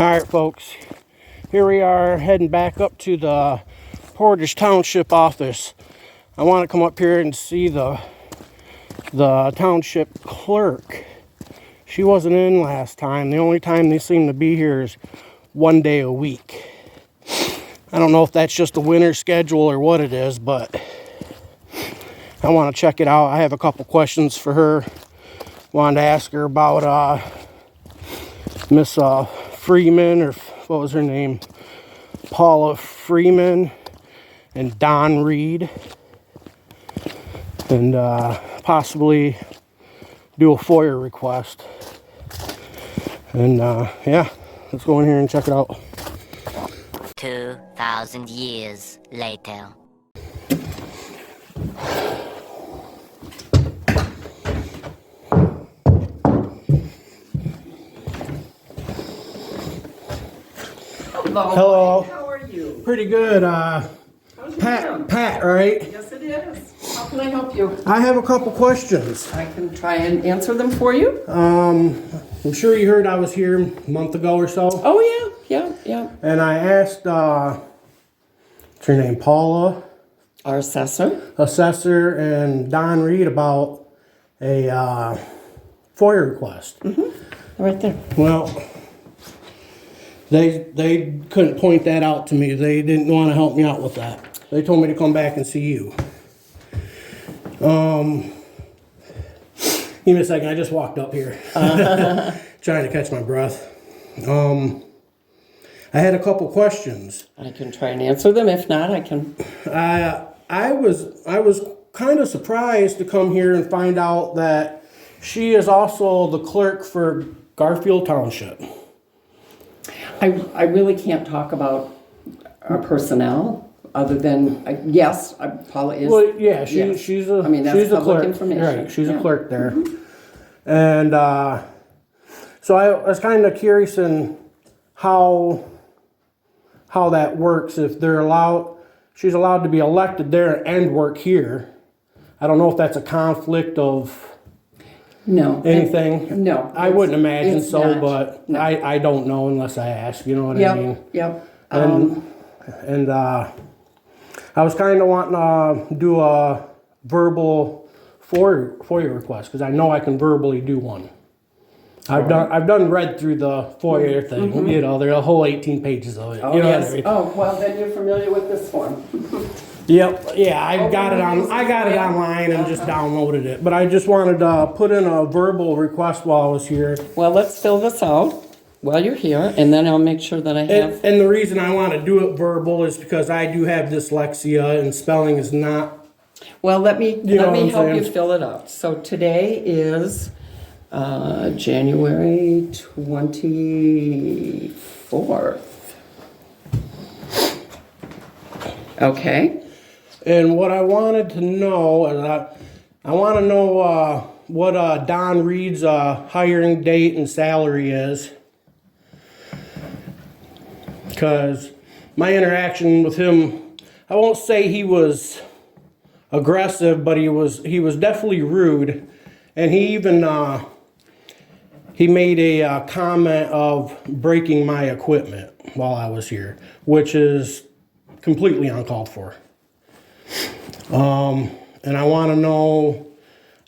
Alright folks, here we are heading back up to the Portage Township office. I want to come up here and see the township clerk. She wasn't in last time. The only time they seem to be here is one day a week. I don't know if that's just a winter schedule or what it is, but I want to check it out. I have a couple questions for her. Wanted to ask her about Miss Freeman, or what was her name? Paula Freeman and Don Reed. And possibly do a FOIA request. And yeah, let's go in here and check it out. 2,000 years later. Hello. How are you? Pretty good. How's your town? Pat, right? Yes, it is. How can I help you? I have a couple questions. I can try and answer them for you. I'm sure you heard I was here a month ago or so. Oh, yeah. And I asked, what's her name, Paula? Our assessor. Assessor and Don Reed about a FOIA request. Right there. Well, they couldn't point that out to me. They didn't want to help me out with that. They told me to come back and see you. Give me a second. I just walked up here. Trying to catch my breath. I had a couple questions. I can try and answer them. If not, I can. I was kind of surprised to come here and find out that she is also the clerk for Garfield Township. I really can't talk about our personnel other than, yes, Paula is. Well, yeah, yes. she's a I mean, that's she's a public clerk. information. Right, she's Yeah. a clerk there. And so I was kind of curious in how that works. If she's allowed to be elected there and work here. I don't know if that's a conflict of No. anything. No. I wouldn't imagine it's so, not. but No. I don't know unless I ask. You know what I mean? Yep. And I was kind of wanting to do a verbal FOIA request because I know I can verbally do one. I've read through the FOIA thing. You know, there are a whole 18 pages of it. Oh, you know yes. what I mean? Oh, well, then you're familiar with this form. Yep. Yeah, I got it online and just downloaded it. But I just wanted to put in a verbal request while I was here. Well, let's fill this out while you're here, and then I'll make sure that I have. And the reason I want to do it verbal is because I do have dyslexia and spelling is not. Well, let me know what I'm help you saying? fill it out. So today is January 24th. Okay. And what I wanted to know, I want to know what Don Reed's hiring date and salary is. Because my interaction with him, I won't say he was aggressive, but he was definitely rude. And he even he made a comment of breaking my equipment while I was here, which is completely uncalled for. And I want to know,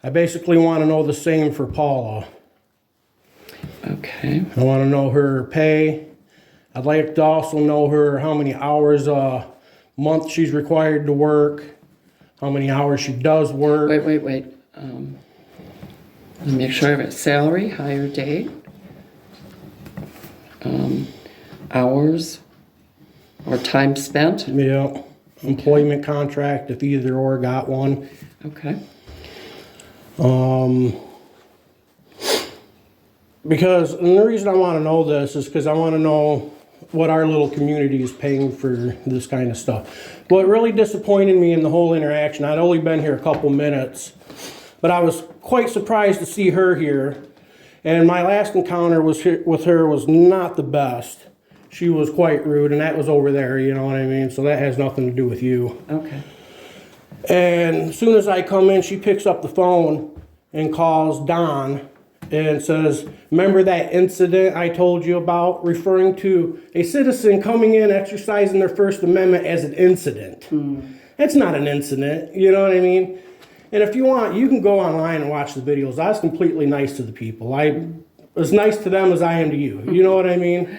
I basically want to know the same for Paula. Okay. I want to know her pay. I'd like to also know how many hours a month she's required to work, how many hours she does work. Wait. Let me make sure I have it. Salary, hire date, hours, or time spent. Yeah, employment contract, if either or got one. Okay. Because, and the reason I want to know this is because I want to know what our little community is paying for this kind of stuff. What really disappointed me in the whole interaction, I'd only been here a couple minutes, but I was quite surprised to see her here. And my last encounter with her was not the best. She was quite rude, and that was over there, you know what I mean? So that has nothing to do with you. Okay. And as soon as I come in, she picks up the phone and calls Don and it says, remember that incident I told you about, referring to a citizen coming in exercising their First Amendment as an incident. It's not an incident, you know what I mean? And if you want, you can go online and watch the videos. I was completely nice to the people. I as nice to them as I am to you. You know what I mean?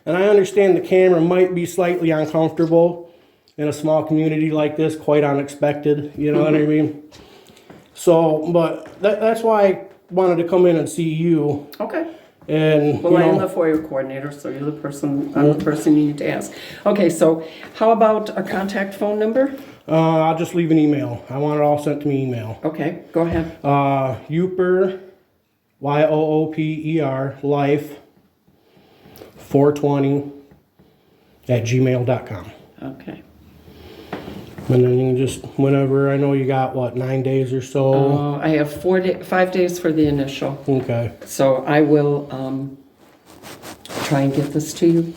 And I understand the camera might be slightly uncomfortable in a small community like this, quite unexpected. You know what I mean? So, but that's why I wanted to come in and see you. Okay. And Well, you I am know, the FOIA coordinator, so you're the person, I'm the person you need to ask. Okay, so how about a contact phone number? I'll just leave an email. I want it all sent to me email. Okay, go ahead. Yooper, YOOPER, life 420 at gmail.com. Okay. And then you can just, whenever, I know you got, what, 9 days or so? I have 5 days for the initial. Okay. So I will try and get this to you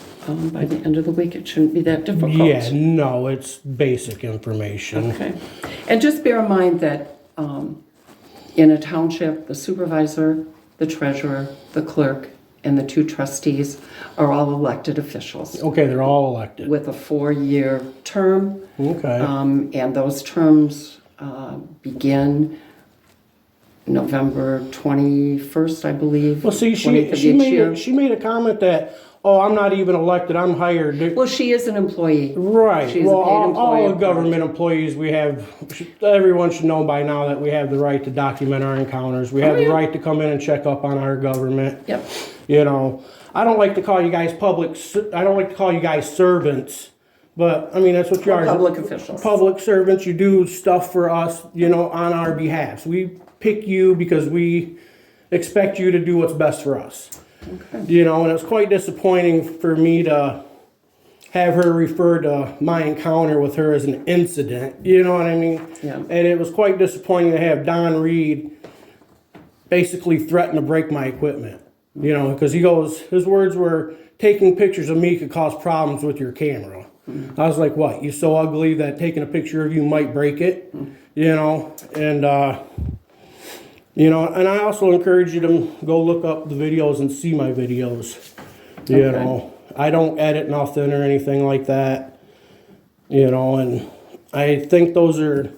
by the end of the week. It shouldn't be that difficult. Yeah, no, it's basic information. Okay. And just bear in mind that in a township, the supervisor, the treasurer, the clerk, and the 2 trustees are all elected officials Okay, they're all elected. with a 4-year term. Okay. And those terms begin November 21st, I believe. Well, see, 20th of she each year. made a comment that, oh, I'm not even elected, I'm hired. Well, she is an employee. Right. She's Well, a paid employee. all of government employees, we have, everyone should know by now that we have the right to document our encounters. We have the yeah. right to come in and check up on our government. Yep. You know, I don't like to call you guys I don't like to call you guys servants, but I mean, that's what you are. Public officials. Public servants, you do stuff for us, you know, on our behalf. So we pick you because we expect you to do what's best for us. Okay. You know, and it's quite disappointing for me to have her refer to my encounter with her as an incident. You know what I mean? Yeah. And it was quite disappointing to have Don Reed basically threaten to break my equipment. You know, because his words were, taking pictures of me could cause problems with your camera. I was like, what? You so ugly that taking a picture of you might break it? You know, and you know, and I also encourage you to go look up the videos and see my videos. You Okay. know, I don't edit nothing or anything like that. You know, and I think those are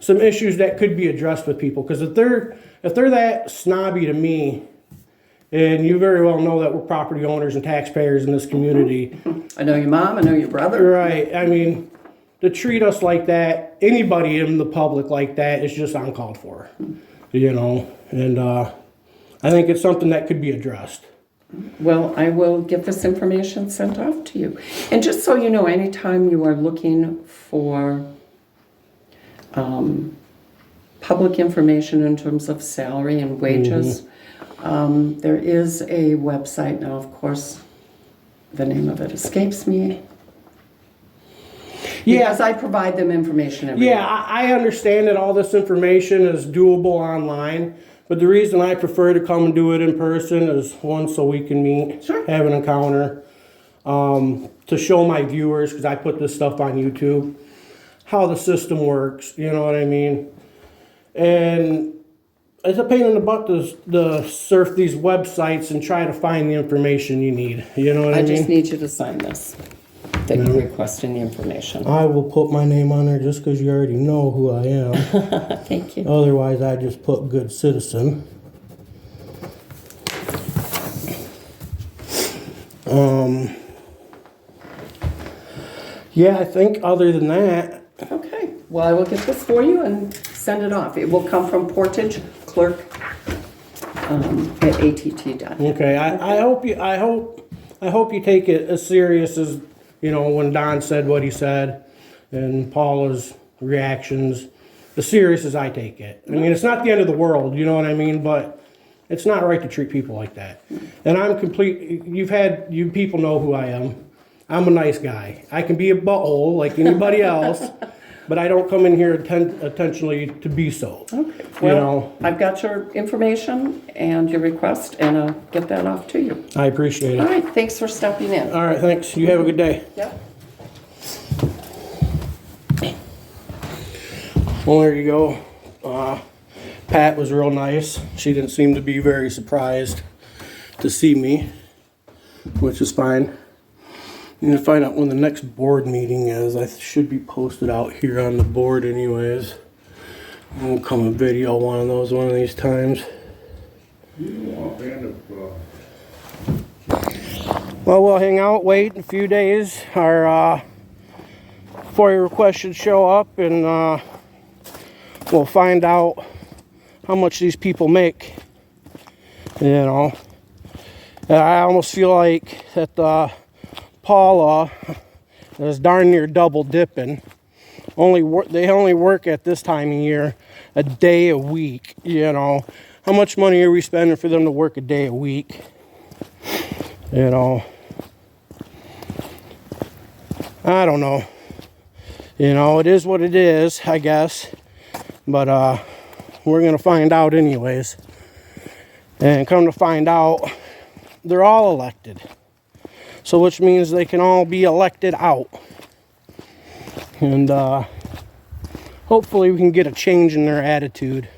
some issues that could be addressed with people. Because if they're that snobby to me, and you very well know that we're property owners and taxpayers in this community. I know your mom, I know your brother. Right. I mean, to treat us like that, anybody in the public like that, is just uncalled for. You know, and I think it's something that could be addressed. Well, I will get this information sent off to you. And just so you know, anytime you are looking for public information in terms of salary and wages, there is a website. Now, of course, the name of it escapes me. Because I provide them information every Yeah, day. I understand that all this information is doable online, but the reason I prefer to come and do it in person is, one, so we can meet, Sure. have an encounter, to show my viewers, because I put this stuff on YouTube, how the system works, you know what I mean? And it's a pain in the butt to surf these websites and try to find the information you need, you know what I I mean? just need you to sign this, that you're requesting the information. I will put my name on there just because you already know who I am. Thank you. Otherwise, I just put good citizen. Yeah, I think other than that, Okay, well, I will get this for you and send it off. It will come from Portage Clerk at att.net. okay. I hope you take it as serious as, you know, when Don said what he said, and Paula's reactions, as serious as I take it. I mean, it's not the end of the world, you know what I mean? But it's not right to treat people like that. And you people know who I am. I'm a nice guy. I can be a butthole like anybody else, but I don't come in here intentionally to be so. Okay, You well, know, I've got your information and your request, and I'll get that off to you. I appreciate All it. right, thanks for stopping in. All right, thanks. You have a good day. Yep. Well, there you go. Pat was real nice. She didn't seem to be very surprised to see me, which is fine. I'm gonna find out when the next board meeting is. I should be posted out here on the board anyways. I'll come and video one of those one of these times. Well, we'll hang out, wait a few days. Our FOIA request should show up, and we'll find out how much these people make. You know, I almost feel like that Paula is darn near double dipping. They only work at this time of year a day a week. You know, how much money are we spending for them to work a day a week? You know, I don't know. You know, it is what it is, I guess. But we're gonna find out anyways. And come to find out, they're all elected. So which means they can all be elected out. And hopefully we can get a change in their attitude.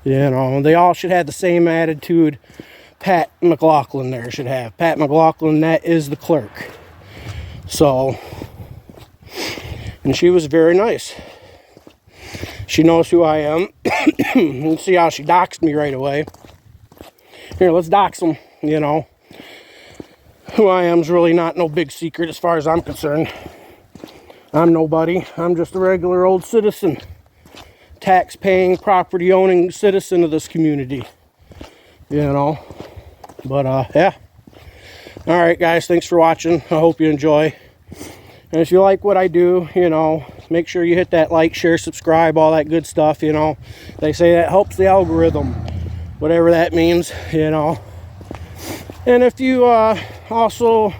You know, they all should have the same attitude Pat McLaughlin there should have. Pat McLaughlin, that is the clerk. So, and she was very nice. She knows who I am. You can see how she doxed me right away. Here, let's dox them, you know. Who I am is really not no big secret as far as I'm concerned. I'm nobody. I'm just a regular old citizen. Tax-paying, property-owning citizen of this community. You know. But, yeah. Alright, guys. Thanks for watching. I hope you enjoy. And if you like what I do, you know, make sure you hit that like, share, subscribe, all that good stuff, you know. They say that helps the algorithm. Whatever that means, you know. And if you also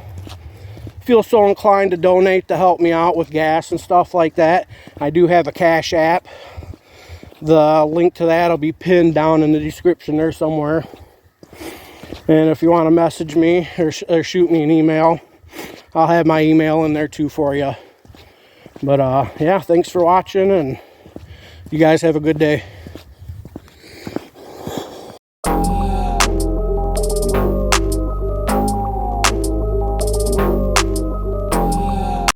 feel so inclined to donate to help me out with gas and stuff like that, I do have a Cash App. The link to that will be pinned down in the description there somewhere. And if you want to message me or shoot me an email, I'll have my email in there too for you. But yeah, thanks for watching, and you guys have a good day.